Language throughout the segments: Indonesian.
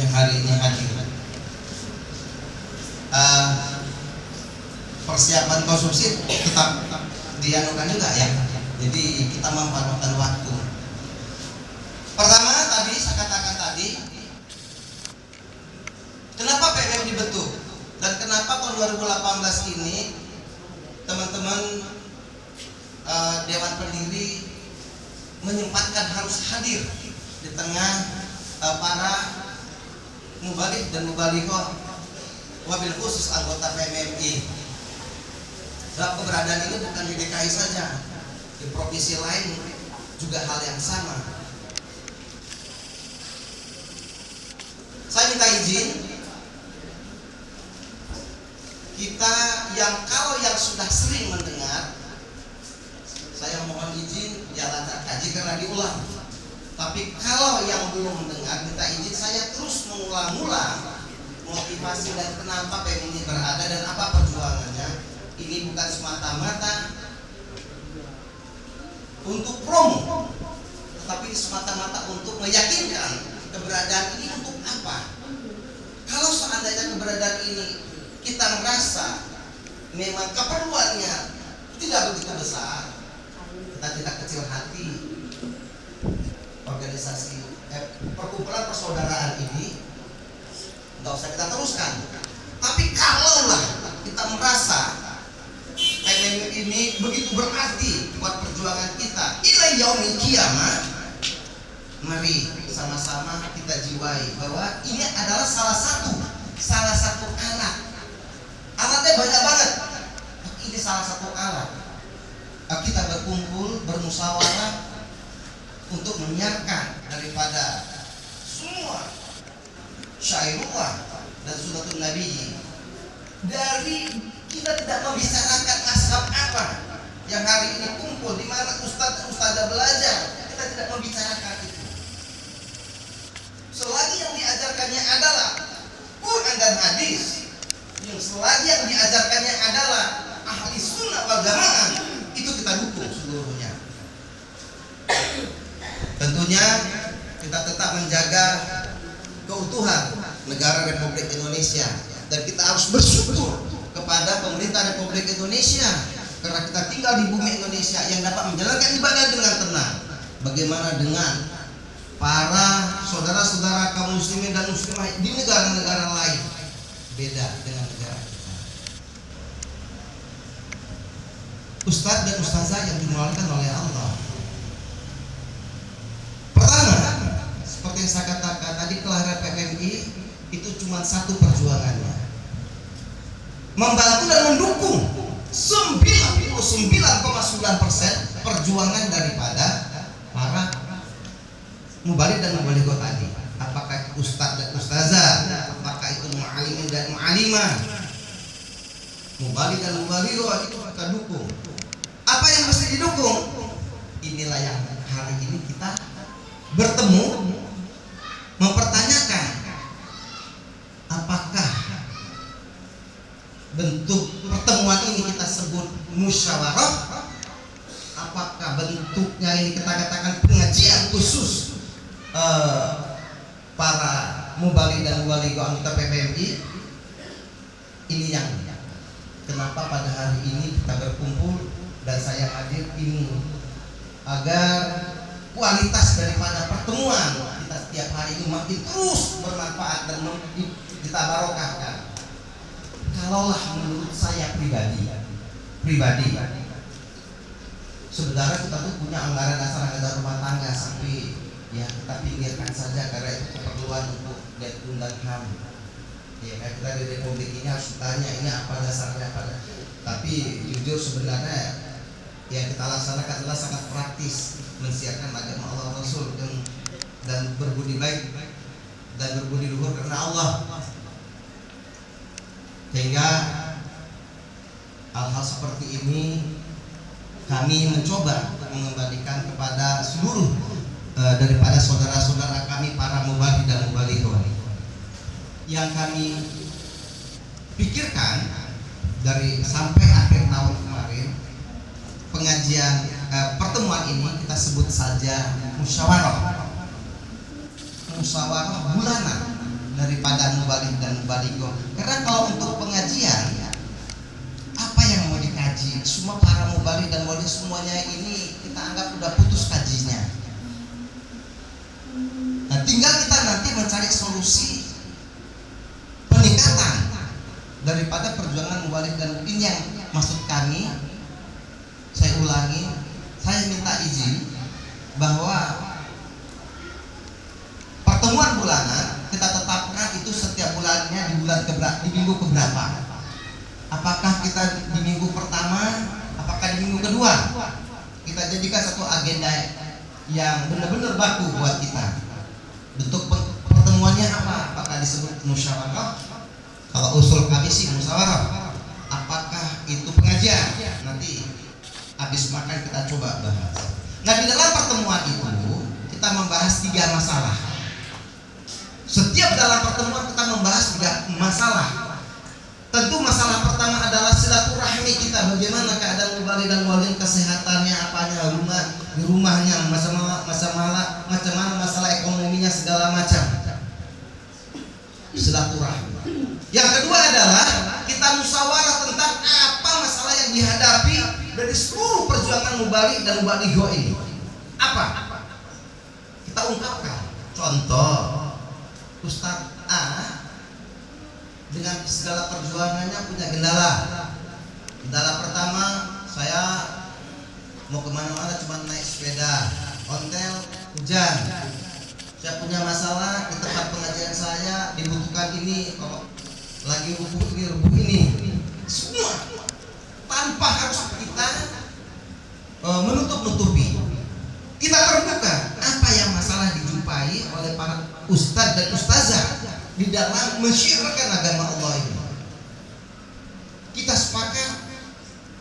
yang hari ini hadir. Persiapan konsumsi tetap dianukan juga ya. Jadi kita memanfaatkan waktu. Pertama tadi saya katakan tadi, kenapa PPM dibentuk dan kenapa tahun 2018 ini teman-teman Dewan Pendiri menyempatkan harus hadir di tengah para mubalik dan mubalighah, wabil khusus anggota PMMI. Sebab keberadaan ini bukan di DKI saja, di provinsi lain juga hal yang sama. Saya minta izin, kita kalau yang sudah sering mendengar, saya mohon izin jangan kaji karena diulang. Tapi kalau yang belum mendengar, minta izin saya terus mengulang-ulang motivasi dan kenapa PM ini berada dan apa perjuangannya. Ini bukan semata-mata untuk promo, tetapi semata-mata untuk meyakinkan keberadaan ini untuk apa. Kalau seandainya keberadaan ini kita merasa memang keperluannya tidak begitu besar, kita tidak kecil hati. Organisasi perkumpulan persaudaraan ini nggak usah kita teruskan. Tapi kalaulah kita merasa PMMI ini begitu berarti buat perjuangan kita ila yaumil qiyamah, mari sama-sama kita jiwai bahwa ini adalah salah satu alat. Alatnya banyak banget, tapi ini salah satu alat. Kita berkumpul, bermusyawarah untuk menyiarkan daripada semua syairullah dan sunnatun nabi. Dari kita tidak membicarakan ashab apa yang hari ini kumpul, di mana ustadz dan ustadzah belajar, kita tidak membicarakan itu. Selagi yang diajarkannya adalah Quran dan hadis, yang selagi yang diajarkannya adalah ahli sunnah wal jamaah, itu kita dukung seluruhnya. Tentunya kita tetap menjaga keutuhan negara Republik Indonesia, dan kita harus bersyukur kepada pemerintah Republik Indonesia karena kita tinggal di bumi Indonesia yang dapat menjalankan ibadah dengan tenang. Bagaimana dengan para saudara-saudara kaum muslimin dan muslimah di negara-negara lain? Beda dengan negara kita. Ustadz dan ustazah yang dimuliakan oleh Allah. Pertama, seperti yang saya katakan tadi, kelahiran PMMI itu cuma satu perjuangannya, membantu dan mendukung 99,9% perjuangan daripada para mubalik dan mubalighah tadi. Apakah ustadz dan ustazah, apakah itu mu'alimin dan mu'alimah, mubalik dan mubalighah, itu kita dukung. Apa yang mesti didukung? Inilah yang hari ini kita bertemu mempertanyakan, apakah bentuk pertemuan ini kita sebut musyawarah, apakah bentuknya ini kita katakan pengajian khusus para mubalik dan mubalighah anggota PPMI. Ini yang kenapa pada hari ini kita berkumpul dan saya hadir ini, agar kualitas daripada pertemuan kita setiap hari ini makin terus bermanfaat dan ditabarokahkan. Kalaulah menurut saya pribadi, sebenarnya kita tuh punya anggaran dasar anggaran rumah tangga sampai ya kita pinggirkan saja karena itu keperluan untuk Dewan dan HAM. Ya kita di Republik ini harus tanya ini apa dasarnya pada. Tapi jujur sebenarnya yang kita laksanakan adalah sangat praktis, mensiarkan agama Allah Rasul dan berbudi baik dan berbudi luhur karena Allah. Sehingga hal-hal seperti ini kami mencoba mengembalikan kepada seluruh daripada saudara-saudara kami para mubalik dan mubalighah. Yang kami pikirkan dari sampai akhir tahun kemarin, pengajian pertemuan ini kita sebut saja musyawarah bulanan daripada mubalik dan mubaligho. Karena kalau untuk pengajian, apa yang mau dikaji? Semua para mubalik dan mubaligh semuanya ini kita anggap udah putus kajinya. Nah, tinggal kita nanti mencari solusi peningkatan daripada perjuangan mubalik dan ini yang maksud kami. Saya ulangi, saya minta izin bahwa pertemuan bulanan kita tetapkan itu setiap bulannya di minggu keberapa? Apakah kita di minggu pertama? Apakah di minggu kedua? Kita jadikan satu agenda yang benar-benar baku buat kita. Bentuk pertemuannya apa? Apakah disebut musyawarah? Kalau usul kami sih musyawarah. Apakah itu pengajian? Nanti habis makan kita coba bahas. Nah, di dalam pertemuan itu kita membahas 3 masalah. Setiap dalam pertemuan kita membahas 3 masalah. Tentu masalah pertama adalah silaturahmi kita, bagaimana keadaan mubalik dan mubaligh, kesehatannya, apanya, di rumahnya, macam mana masalah ekonominya, segala macam. Silaturahmi. Yang kedua adalah kita musyawarah tentang apa masalah yang dihadapi dari seluruh perjuangan mubalik dan mubaligho ini. Apa? Kita ungkapkan. Contoh, Ustadz A dengan segala perjuangannya punya kendala. Kendala pertama, saya mau kemana-mana cuma naik sepeda, ontel, hujan. Saya punya masalah di tempat pengajian saya, dibutuhkan ini, kalau lagi rubuh ini. Semua tanpa harus kita menutup-nutupi. Kita terbuka apa yang masalah dijumpai oleh para ustadz dan ustazah di dalam menyiarkan agama Allah ini. Kita sepakat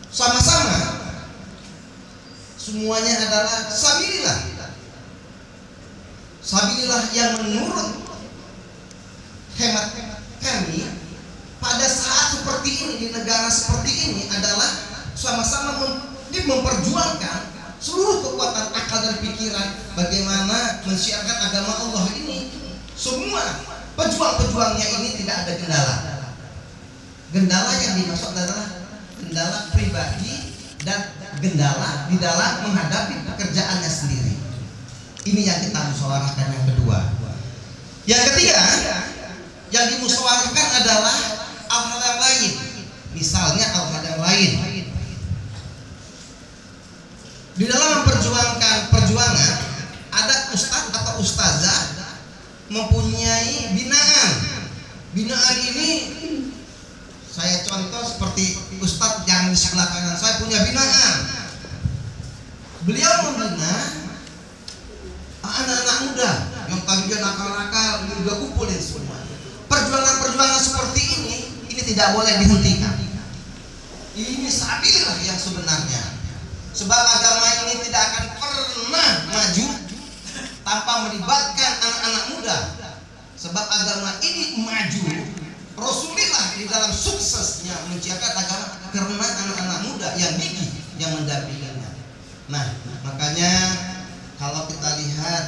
sama-sama semuanya adalah sabilillah. Sabilillah yang menurut hemat kami pada saat seperti ini, di negara seperti ini adalah sama-sama memperjuangkan seluruh kekuatan akal dan pikiran bagaimana mensiarkan agama Allah ini. Semua pejuang-pejuangnya ini tidak ada kendala. Kendala yang dimaksud adalah kendala pribadi dan kendala di dalam menghadapi pekerjaannya sendiri. Ini yang kita musyawarahkan yang kedua. Yang ketiga, yang dimusyawarahkan adalah hal-hal yang lain. Misalnya hal-hal yang lain. Di dalam memperjuangkan perjuangan, ada ustadz atau ustazah mempunyai binaan. Binaan ini saya contoh seperti ustadz yang di sebelah kanan saya punya binaan. Beliau membina anak-anak muda yang tadinya nakal-nakal, ini juga kumpulin semua. Perjuangan-perjuangan seperti ini tidak boleh dihentikan. Ini sabilillah yang sebenarnya. Sebab agama ini tidak akan pernah maju tanpa melibatkan anak-anak muda. Sebab agama ini maju, Rasulullah di dalam suksesnya menciptakan agama karena anak-anak muda yang gigih yang mendampinginya. Nah, makanya kalau kita lihat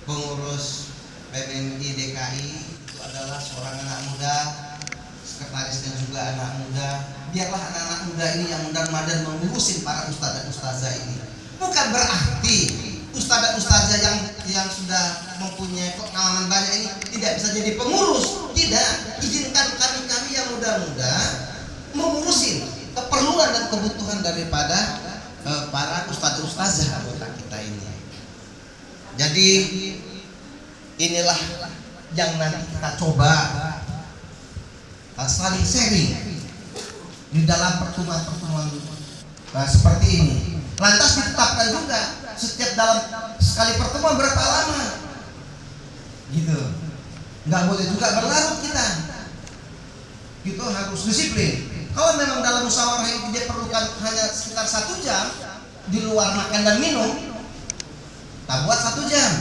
pengurus PMI DKI itu adalah seorang anak muda, sekretarisnya juga anak muda. Biarlah anak-anak muda ini yang mudah-mudahan mengurusin para ustadz dan ustazah ini. Bukan berarti ustadz dan ustazah yang sudah mempunyai pengalaman banyak ini tidak bisa jadi pengurus. Tidak, izinkan kami yang muda-muda mengurusin keperluan dan kebutuhan daripada para ustadz ustazah anggota kita ini. Jadi inilah yang nanti kita coba saling sharing di dalam pertemuan-pertemuan seperti ini. Lantas ditetapkan juga setiap dalam sekali pertemuan berapa lama, gitu. Nggak boleh juga berlarut kita. Gitu harus disiplin. Kalau memang dalam musyawarah ini dia perlukan hanya sekitar 1 jam di luar makan dan minum, kita buat 1 jam.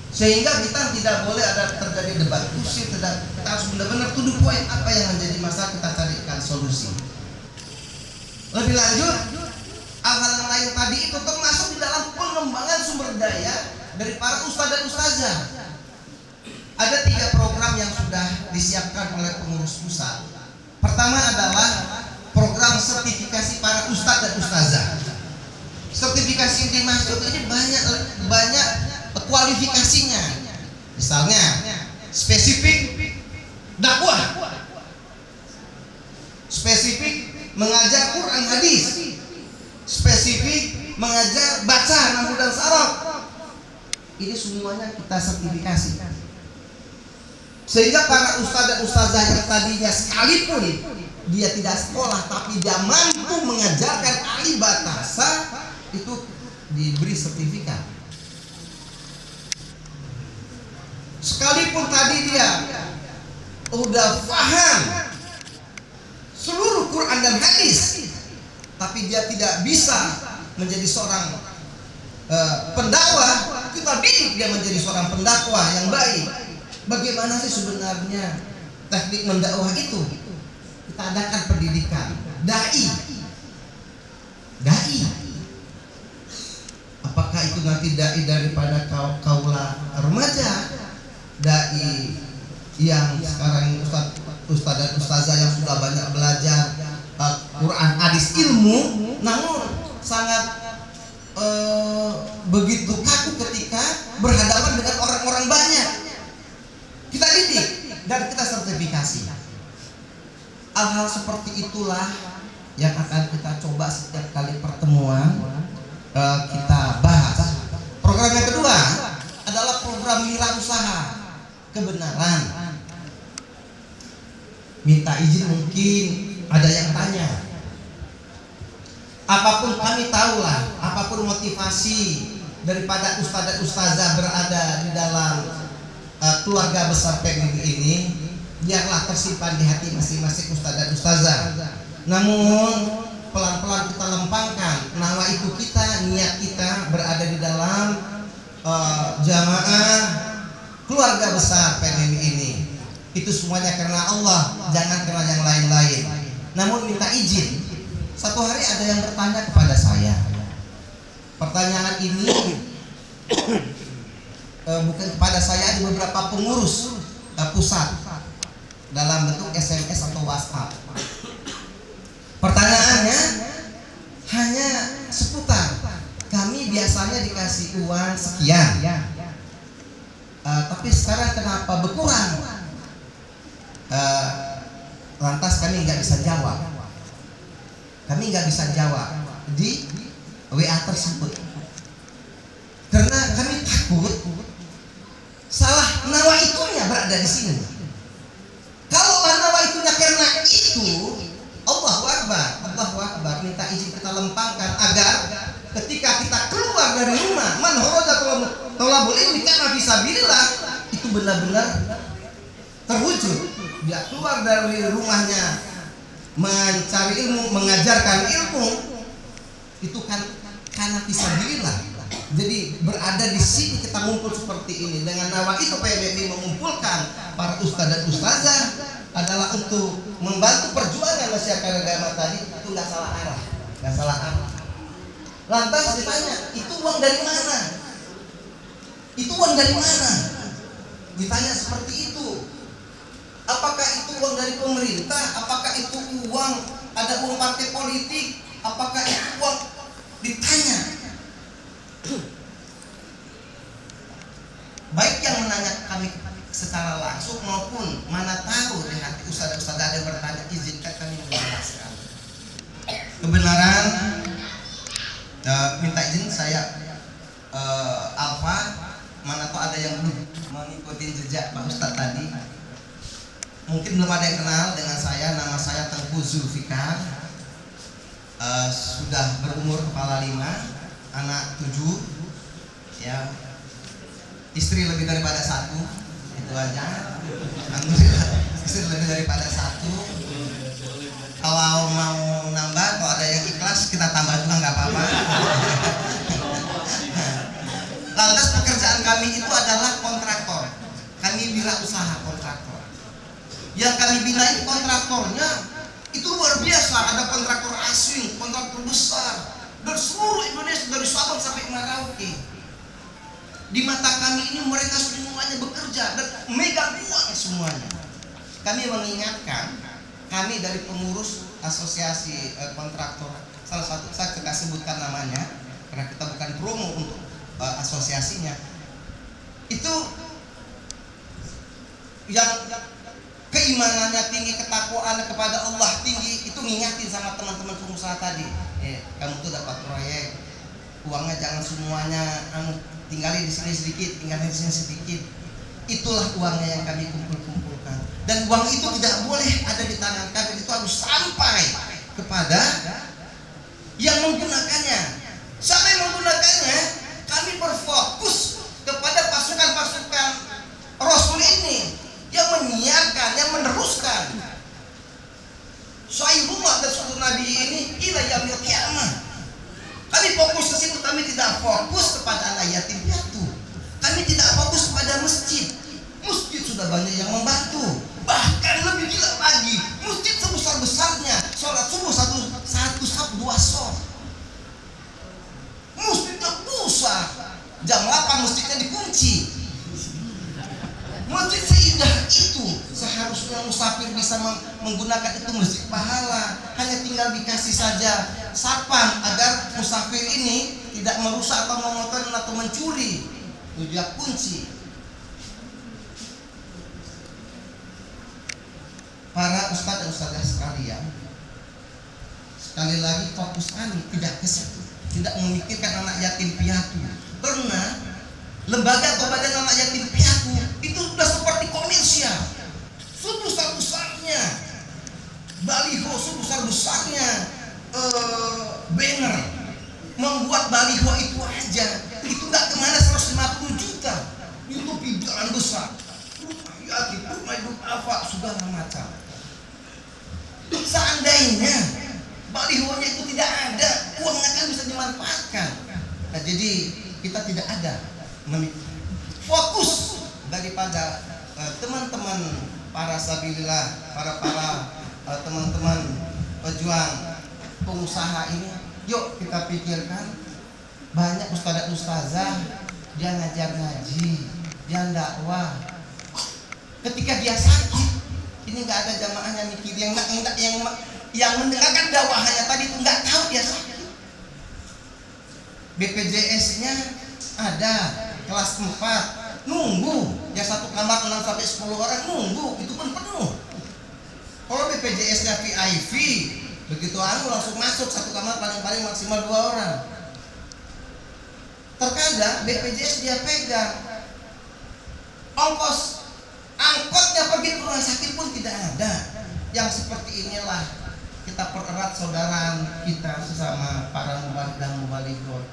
Sehingga kita tidak boleh ada terjadi debat kusir, kita harus benar-benar to the point apa yang menjadi masalah, kita carikan solusi. Lebih lanjut, hal-hal yang lain tadi itu termasuk di dalam pengembangan budaya dari para ustadz dan ustazah. Ada 3 program yang sudah disiapkan oleh pengurus pusat. Pertama adalah program sertifikasi para ustadz dan ustazah. Sertifikasi yang dimaksud ini banyak kualifikasinya. Misalnya spesifik dakwah, spesifik mengajar Quran hadis, spesifik mengajar baca nahwu dan saraf. Ini semuanya kita sertifikasi. Sehingga para ustadz dan ustazah yang tadinya sekalipun dia tidak sekolah tapi dia mampu mengajarkan ahli bahasa, itu diberi sertifikat. Sekalipun tadi dia udah paham seluruh Quran dan hadis, tapi dia tidak bisa menjadi seorang pendakwah, kita didik dia menjadi seorang pendakwah yang baik. Bagaimana sih sebenarnya teknik mendakwah itu? Kita adakan pendidikan dai. Apakah itu nanti dai daripada kaula remaja, dai yang sekarang ustaz dan ustazah yang sudah banyak belajar Quran hadis ilmu, namun sangat begitu kaku ketika berhadapan dengan orang-orang banyak. Kita didik dan kita sertifikasi. Hal-hal seperti itulah yang akan kita coba setiap kali pertemuan kita bahas. Program yang kedua adalah program wirausaha kebenaran. Minta izin, mungkin ada yang tanya. Apapun kami tahulah, apapun motivasi daripada ustadz dan ustazah berada di dalam keluarga besar PMI ini, biarlah tersimpan di hati masing-masing ustadz dan ustazah. Namun pelan-pelan kita lempangkan nama itu kita, niat kita berada di dalam jamaah keluarga besar PMI ini. Itu semuanya karena Allah, jangan karena yang lain-lain. Namun minta izin. Satu hari ada yang bertanya kepada saya. Pertanyaan ini bukan kepada saya, ada beberapa pengurus pusat dalam bentuk SMS atau WhatsApp. Pertanyaannya hanya seputar, kami biasanya dikasih uang sekian, tapi sekarang kenapa berkurang? Lantas kami nggak bisa jawab. Kami nggak bisa jawab di WA tersebut karena kami takut salah nawaitunya berada di sini. Kalau nawaitunya karena itu, Allahu Akbar, minta izin kita lempangkan agar ketika kita keluar dari rumah, man kharaja thalabul ilmi kana fisabilillah, itu benar-benar terwujud. Dia keluar dari rumahnya mencari ilmu, mengajarkan ilmu, itu kan karena fisabilillah. Jadi berada di sini kita ngumpul seperti ini dengan nawa itu PMI mengumpulkan para ustadz dan ustazah adalah untuk membantu perjuangan masyarakat agama tadi. Itu nggak salah arah, nggak salah arah. Lantas ditanya, itu uang dari mana? Itu uang dari mana? Ditanya seperti itu. Apakah itu uang dari pemerintah? Apakah itu uang, ada uang partai politik? Apakah itu uang? Ditanya. Baik yang menanya kami secara langsung maupun mana tahu di hati ustadz-ustadz ada yang bertanya, izinkan kami menjelaskan kebenaran. Minta izin saya Alfa, mana tahu ada yang belum mengikuti jejak Pak Ustadz tadi. Mungkin belum ada yang kenal dengan saya. Nama saya Tengku Zulfikar, sudah berumur kepala 5, anak 7, ya, istri lebih daripada 1, itu aja. Alhamdulillah, istri lebih daripada 1. Kalau mau nambah, kalau ada yang ikhlas kita tambah juga nggak apa-apa. Lantas pekerjaan kami itu adalah kontraktor. Kami wirausaha kontraktor. Yang kami bina ini kontraktornya itu luar biasa. Ada kontraktor asing, kontraktor besar dari seluruh Indonesia, dari Sabang sampai Merauke. Di mata kami ini mereka semuanya bekerja dan megang uang semuanya. Kami mengingatkan, kami dari pengurus asosiasi kontraktor, salah satu saya tidak sebutkan namanya karena kita bukan promo untuk asosiasinya, itu yang keimanannya tinggi, ketakwaannya kepada Allah tinggi, itu ngingatin sama teman-teman pengusaha tadi, kamu tuh dapat proyek, uangnya jangan semuanya tinggalin di sini sedikit, tinggalin di sini sedikit. Itulah uangnya yang kami kumpulkan. Dan uang itu tidak boleh ada di tangan kami, itu harus sampai kepada yang menggunakannya. Siapa yang menggunakannya? Kami berfokus kepada pasukan-pasukan Rasul ini yang menyiarkan, yang meneruskan Syairullah dan suatu Nabi ini ila yaumil qiyamah. Kami fokus ke situ, kami tidak fokus kepada anak yatim piatu. Kami tidak fokus kepada masjid. Masjid sudah banyak yang membantu. Bahkan lebih gila lagi, masjid sebesar-besarnya sholat subuh satu sab 2 sof. Masjidnya besar. Jam 8 masjidnya dikunci. Masjid seindah itu, seharusnya musafir bisa menggunakan itu masjid pahala. Hanya tinggal dikasih saja satpam agar musafir ini tidak merusak atau memotori atau mencuri. Dia kunci. Para ustadz dan ustadzah sekalian, sekali lagi fokus kami tidak ke situ, tidak memikirkan anak yatim piatu. Karena lembaga atau badan anak yatim piatu itu sudah seperti komersial. Sebesar-besarnya baliho, sebesar-besarnya banner, membuat baliho itu aja itu nggak kemana 150 juta. Itu pidaran besar, rumah yatim, rumah hidup apa segala macam. Seandainya balihonya itu tidak ada, uangnya kan bisa dimanfaatkan. Nah, jadi kita tidak ada fokus daripada teman-teman para sabilillah, para teman-teman pejuang pengusaha ini. Yuk kita pikirkan, banyak ustazah dia ngajar ngaji, dia dakwah. Ketika dia sakit, ini nggak ada jamaahnya mikir, yang mendengarkan dakwahannya tadi itu nggak tahu dia sakit. BPJS-nya ada kelas 4 nunggu, yang satu kamar 6 sampai 10 orang nunggu, itu pun penuh. Kalau BPJS-nya VIP, begitu langsung masuk satu kamar paling-paling maksimal 2 orang. Terkadang BPJS dia pegang ongkos angkotnya pergi ke rumah sakit pun tidak ada. Yang seperti inilah kita pererat saudara kita sesama para mubalik dan mubalighah.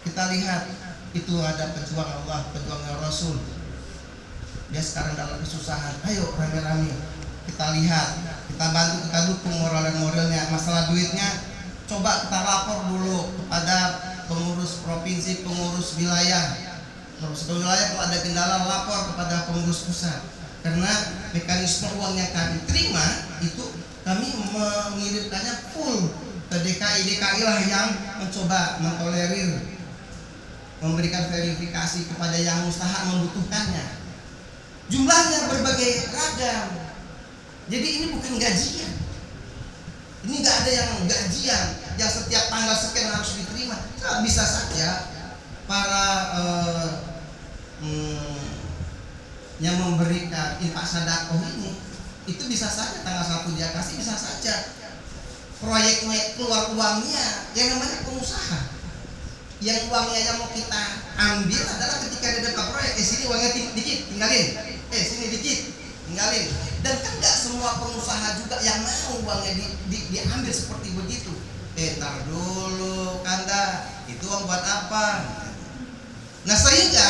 Kita lihat itu ada pejuang Allah, pejuang Rasul. Dia sekarang dalam kesusahan. Ayo rame-rame kita lihat, kita bantu, kita dukung moral dan moralnya. Masalah duitnya coba kita lapor dulu kepada pengurus provinsi, pengurus wilayah. Pengurus wilayah kalau ada kendala lapor kepada pengurus pusat. Karena mekanisme uang yang kami terima itu kami mengirimkannya full ke DKI lah yang mencoba mentolerir, memberikan verifikasi kepada yang usaha membutuhkannya. Jumlahnya berbagai ragam. Jadi ini bukan gajian. Ini nggak ada yang gajian yang setiap tanggal sekian harus diterima. Bisa saja para yang memberikan infak sedekah ini itu bisa saja tanggal 1 dia kasih, bisa saja proyeknya keluar uangnya yang namanya pengusaha. Yang uangnya yang mau kita ambil adalah ketika dia dapat proyek, sini uangnya dikit, tinggalin. Sini dikit, tinggalin. Dan kan nggak semua pengusaha juga yang mau uangnya diambil seperti begitu. Ntar dulu Kanda, itu uang buat apa? Nah, sehingga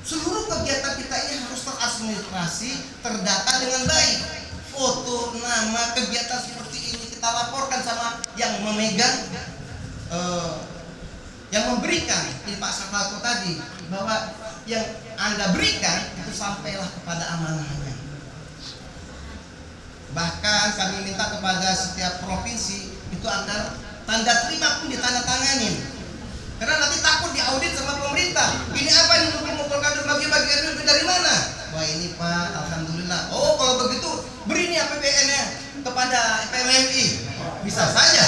seluruh kegiatan kita ini harus teradministrasi, terdata dengan baik. Foto, nama, kegiatan seperti ini kita laporkan sama yang memegang, yang memberikan infak sedekah tadi, bahwa yang Anda berikan itu sampailah kepada amanahnya. Bahkan kami minta kepada setiap provinsi itu agar tanda terima pun ditandatanganin. Karena nanti takut diaudit ini Pak, alhamdulillah. Oh kalau begitu beri nih APBN-nya kepada PMMI. Bisa saja.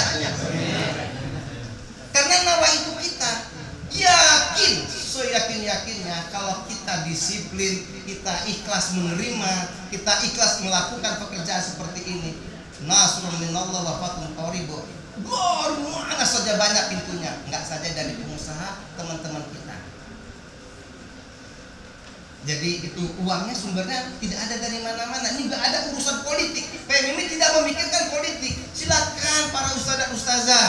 Karena nawa itu kita yakin, seyakin-yakinnya kalau kita disiplin, kita ikhlas menerima, kita ikhlas melakukan pekerjaan seperti ini, nasrun minallah wa fathun qarib. Mana saja banyak pintunya, enggak saja dari pengusaha teman-teman kita. Jadi itu uangnya sumbernya tidak ada dari mana-mana. Ini enggak ada urusan politik. PMMI tidak memikirkan politik. Silakan para ustaz dan ustazah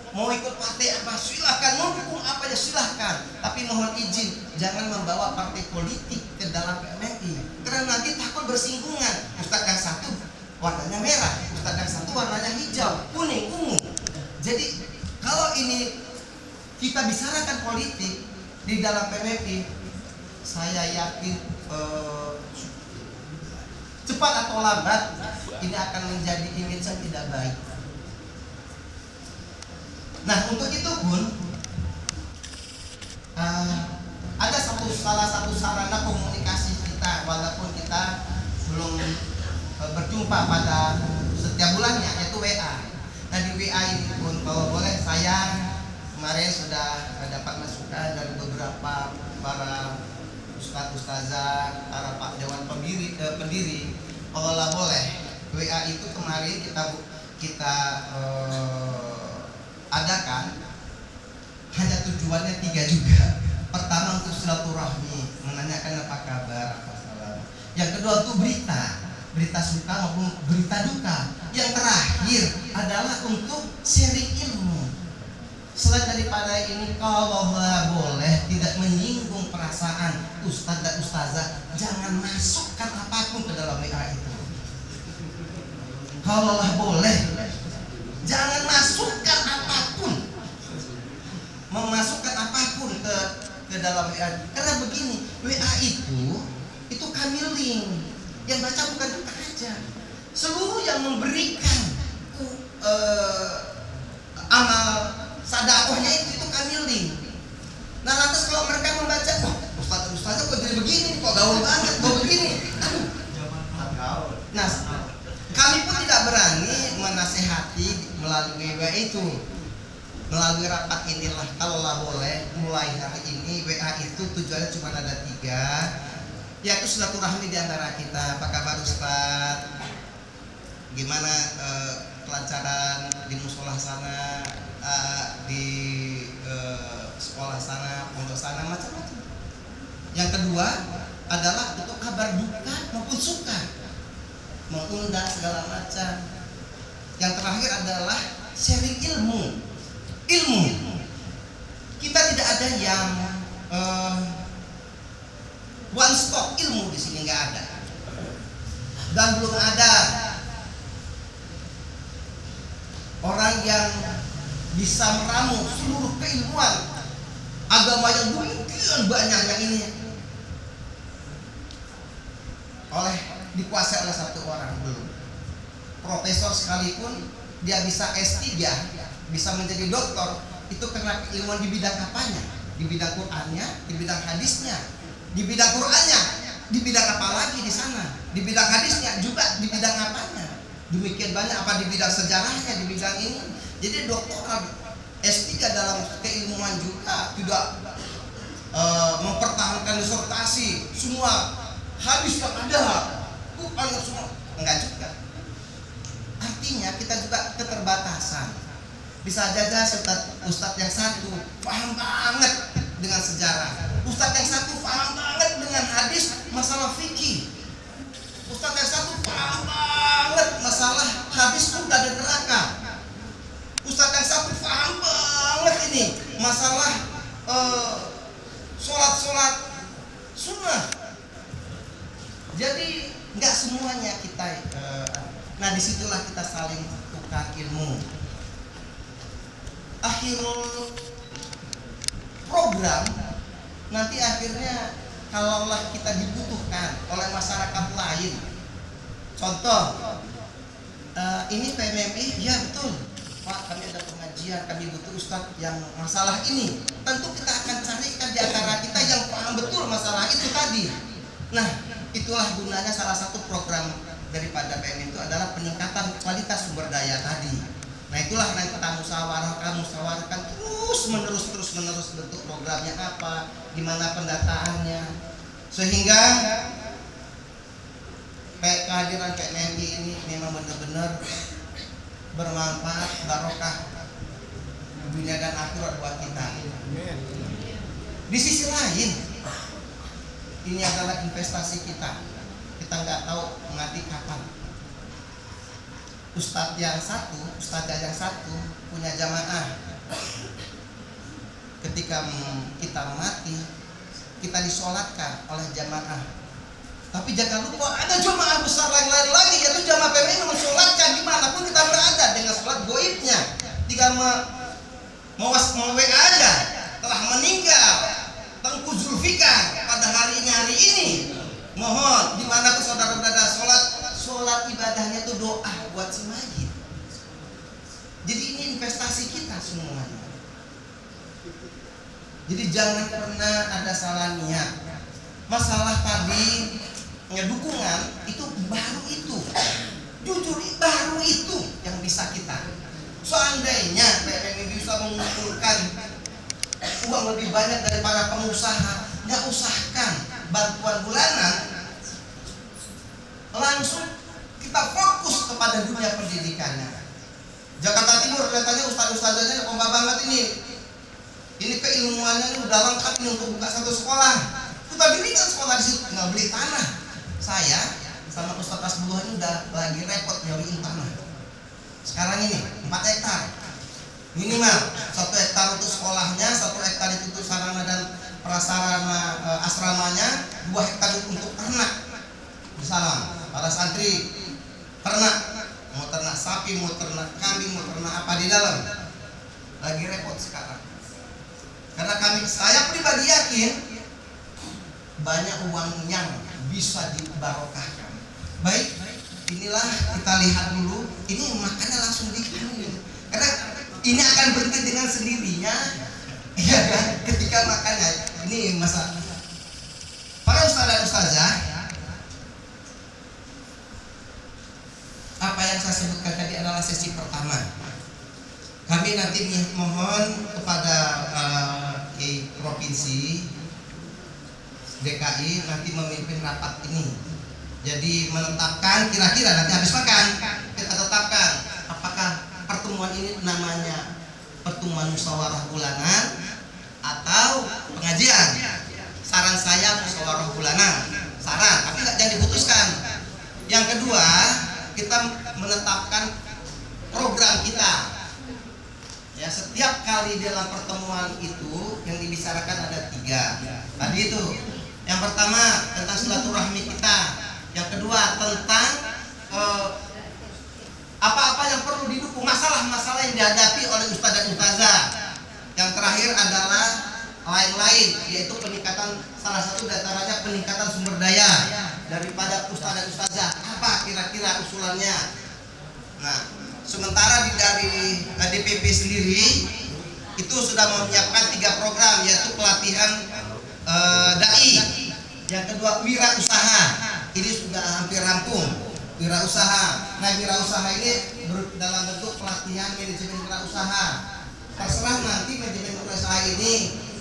mau ikut partai apa silahkan, mau dukung apa ya silahkan, tapi mohon izin jangan membawa partai politik ke dalam PMMI karena nanti takut bersinggungan. Ustadz yang satu warnanya merah, ustadz yang satu warnanya hijau, kuning, ungu. Jadi kalau ini kita bicarakan politik di dalam PMMI, saya yakin cepat atau lambat ini akan menjadi image yang tidak baik. Nah untuk itu pun ada salah satu sarana komunikasi kita walaupun kita belum berjumpa pada setiap bulannya, yaitu WA. Nah di WA ini pun kalau boleh saya kemarin sudah dapat masukan dari beberapa para ustaz-ustazah, para pak dewan pendiri, kalau boleh WA itu kemarin kita adakan hanya tujuannya 3 juga. Pertama untuk silaturahmi, menanyakan apa kabar, apa salam. Yang kedua itu berita suka maupun berita duka. Yang terakhir adalah untuk sharing ilmu. Selain daripada ini, kalau boleh tidak menyinggung perasaan ustaz dan ustazah, jangan masukkan apapun ke dalam WA itu. Kalau boleh jangan masukkan apapun, memasukkan apapun ke dalam WA. Karena begini, WA itu kami link, yang baca bukan kita aja. Seluruh yang memberikan amal sedekahnya itu kami link. Nah lantas kalau mereka membaca, ustaz kok jadi begini, kok gaul banget, kok begini. Nah kami pun tidak berani menasehati melalui WA itu. Melalui rapat inilah, kalau boleh mulai hari ini WA itu tujuannya cuma ada 3, yaitu silaturahmi di antara kita. Apa kabar Ustaz? Gimana kelancaran di musola sana, di sekolah sana, pondok sana, macam-macam. Yang kedua adalah untuk kabar duka maupun suka, mengundang segala macam. Yang terakhir adalah sharing ilmu. Kita tidak ada yang one stop ilmu di sini, nggak ada. Dan belum ada orang yang bisa meramu seluruh keilmuan agama yang demikian banyaknya ini dikuasai oleh satu orang. Belum. Profesor sekalipun dia bisa S3, bisa menjadi doktor, itu karena keilmuan di bidang apanya? Di bidang Qur'annya, di bidang hadisnya. Di bidang Qur'annya, di bidang apa lagi di sana? Di bidang hadisnya juga, di bidang apanya? Demikian banyak, apa di bidang sejarahnya, di bidang ini. Jadi doktoral S3 dalam keilmuan juga tidak mempertahankan disertasi semua hadis yang ada, Qur'an semua, enggak juga. Artinya kita juga keterbatasan. Bisa saja ustadz yang satu paham banget dengan sejarah, ustadz yang satu paham banget dengan hadis masalah fikih, ustadz yang satu paham banget masalah hadis surga dan neraka, ustadz yang satu paham banget ini masalah sholat sunnah. Jadi nggak semuanya kita nah disitulah kita saling tukar ilmu. Akhirul program nanti akhirnya kalaulah kita dibutuhkan oleh masyarakat lain, contoh ini PMMI, ya betul Pak, kami ada pengajian, kami butuh ustadz yang masalah ini, tentu kita akan carikan di antara kita yang paham betul masalah itu tadi. Nah, itulah gunanya salah satu program daripada PMM itu adalah peningkatan kualitas sumber daya tadi. Nah, itulah yang kita musyawarahkan terus menerus bentuk programnya apa, gimana pendataannya, sehingga kehadiran PMMI ini memang benar-benar bermanfaat, barokah dunia dan akhirat buat kita. Di sisi lain, ini adalah investasi kita. Kita nggak tahu mati kapan. Ustadzah yang satu punya jamaah. Ketika kita mati, kita disolatkan oleh jamaah. Tapi jangan lupa ada jamaah besar yang lain lagi, yaitu jamaah PMI mensolatkan dimanapun kita berada dengan sholat goibnya. Tinggal mau WA aja, telah meninggal Tengku Zulfikar pada hari ini. Mohon dimanapun saudara berada, sholat ibadahnya itu doa buat si mayit. Jadi ini investasi kita semuanya. Jadi jangan pernah ada salah niat. Masalah tadi dukungan itu baru itu, jujur baru itu yang bisa kita. Seandainya PMI bisa mengumpulkan uang lebih banyak dari para pengusaha, nggak usahkan bantuan bulanan, langsung kita fokus kepada dunia pendidikannya. Jakarta Timur kelihatannya ustaz-ustazanya kompak banget ini keilmuannya ini udah lengkap ini untuk buka satu sekolah. Kita dirikan sekolah di situ, nggak beli tanah. Saya sama Ustaz Asbullah ini udah lagi repot nyariin tanah. Sekarang ini 4 hektar minimal, 1 hektar untuk sekolahnya, 1 hektar itu untuk sarana dan prasarana asramanya, 2 hektar untuk ternak. Misalnya para santri ternak, mau ternak sapi, mau ternak kambing, mau ternak apa di dalam, lagi repot sekarang. Karena saya pribadi yakin banyak uang yang bisa dibarokahkan. Baik, inilah kita lihat dulu. Ini makanya langsung dikumpulin. Karena ini akan berhenti dengan sendirinya, ya kan? Ketika makannya ini masa para ustaz dan ustazah, apa yang saya sebutkan tadi adalah sesi pertama. Kami nanti mohon kepada provinsi DKI nanti memimpin rapat ini. Jadi menetapkan kira-kira nanti habis makan kita tetapkan apakah pertemuan ini namanya pertemuan musyawarah bulanan atau pengajian. Saran saya musyawarah bulanan, saran, tapi nggak jadi diputuskan. Yang kedua, kita menetapkan program kita. Ya, setiap kali dalam pertemuan itu yang dibicarakan ada 3. Tadi itu, yang pertama tentang silaturahmi kita, yang kedua tentang apa-apa yang perlu didukung, masalah-masalah yang dihadapi oleh ustaz dan ustazah. Yang terakhir adalah lain-lain, yaitu peningkatan, salah satu diantaranya peningkatan sumber daya daripada ustaz dan ustazah. Apa kira-kira usulannya? Nah, sementara dari DPP sendiri itu sudah menyiapkan 3 program, yaitu pelatihan dai, yang kedua wirausaha, ini sudah hampir rampung wirausaha. Nah, wirausaha ini dalam bentuk pelatihan manajemen wirausaha. Terserah nanti manajemen wirausaha ini